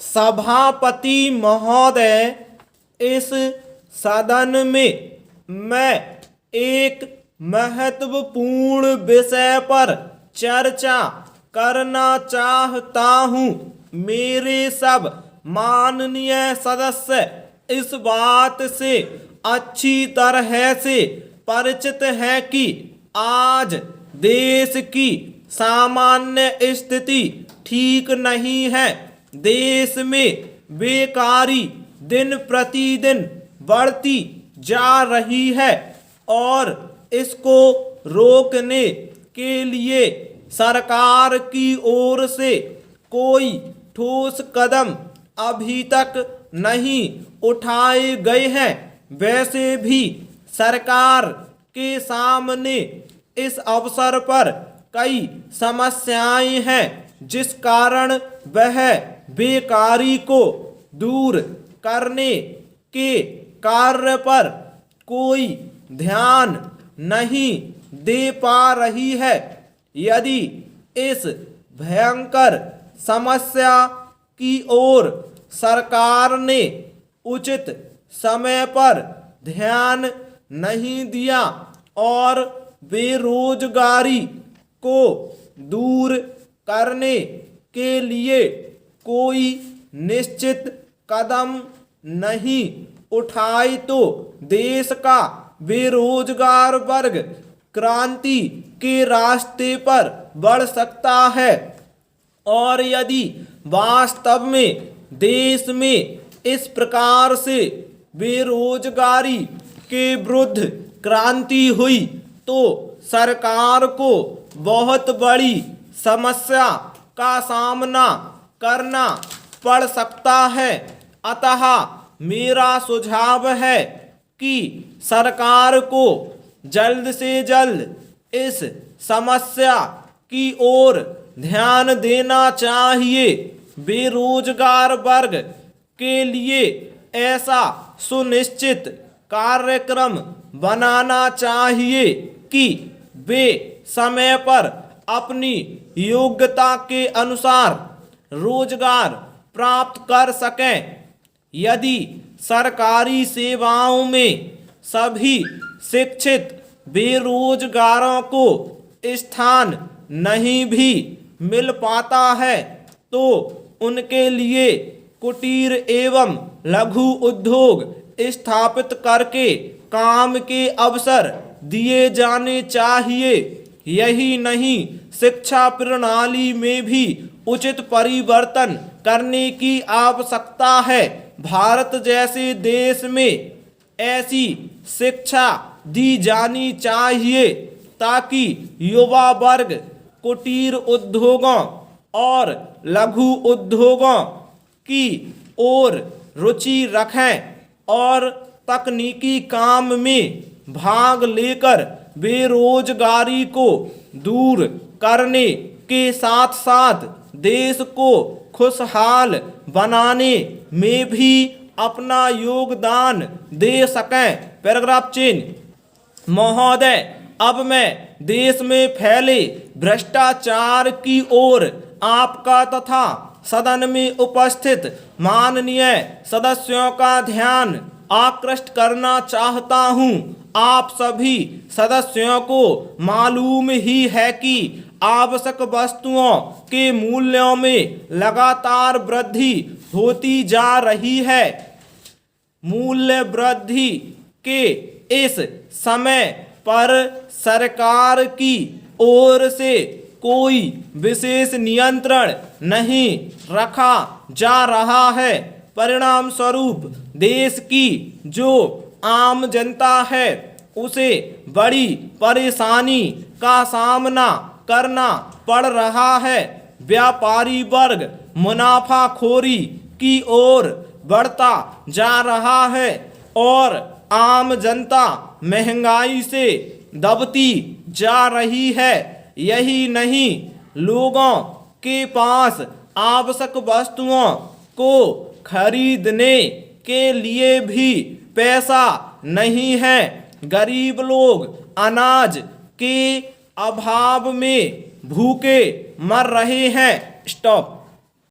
सभापति महोदय, इस सदन में मैं एक महत्वपूर्ण विषय पर चर्चा करना चाहता हूं। मेरे सब माननीय सदस्य इस बात से अच्छी तरह से परिचित हैं कि आज देश की सामान्य स्थिति ठीक नहीं है। देश में बेकारी दिन प्रतिदिन बढ़ती जा रही है और इसको रोकने के लिए सरकार की ओर से कोई ठोस कदम अभी तक नहीं उठाए गए हैं। वैसे भी सरकार के सामने इस अवसर पर कई समस्याएं हैं, जिस कारण वह बेकारी को दूर करने के कार्य पर कोई ध्यान नहीं दे पा रही है। यदि इस भयंकर समस्या की ओर सरकार ने उचित समय पर ध्यान नहीं दिया और बेरोजगारी को दूर करने के लिए कोई निश्चित कदम नहीं उठाए तो देश का बेरोजगार वर्ग क्रांति के रास्ते पर बढ़ सकता है। और यदि वास्तव में देश में इस प्रकार से बेरोजगारी के विरुद्ध क्रांति हुई तो सरकार को बहुत बड़ी समस्या का सामना करना पड़ सकता है। अतः मेरा सुझाव है कि सरकार को जल्द से जल्द इस समस्या की ओर ध्यान देना चाहिए। बेरोजगार वर्ग के लिए ऐसा सुनिश्चित कार्यक्रम बनाना चाहिए कि वे समय पर अपनी योग्यता के अनुसार रोजगार प्राप्त कर सकें। यदि सरकारी सेवाओं में सभी शिक्षित बेरोजगारों को स्थान नहीं भी मिल पाता है तो उनके लिए कुटीर एवं लघु उद्योग स्थापित करके काम के अवसर दिए जाने चाहिए। यही नहीं, शिक्षा प्रणाली में भी उचित परिवर्तन करने की आवश्यकता है। भारत जैसे देश में ऐसी शिक्षा दी जानी चाहिए ताकि युवा वर्ग कुटीर उद्योगों और लघु उद्योगों की ओर रुचि रखें और तकनीकी काम में भाग लेकर बेरोजगारी को दूर करने के साथ साथ देश को खुशहाल बनाने में भी अपना योगदान दे सकें। पैराग्राफ चिन्ह महोदय, अब मैं देश में फैले भ्रष्टाचार की ओर आपका तथा सदन में उपस्थित माननीय सदस्यों का ध्यान आकृष्ट करना चाहता हूं। आप सभी सदस्यों को मालूम ही है कि आवश्यक वस्तुओं के मूल्यों में लगातार वृद्धि होती जा रही है। मूल्य वृद्धि के इस समय पर सरकार की ओर से कोई विशेष नियंत्रण नहीं रखा जा रहा है। परिणाम स्वरूप देश की जो आम जनता है उसे बड़ी परेशानी का सामना करना पड़ रहा है। व्यापारी वर्ग मुनाफाखोरी की ओर बढ़ता जा रहा है और आम जनता महंगाई से दबती जा रही है। यही नहीं, लोगों के पास आवश्यक वस्तुओं को खरीदने के लिए भी पैसा नहीं है। गरीब लोग अनाज के अभाव में भूखे मर रहे हैं। स्टॉप।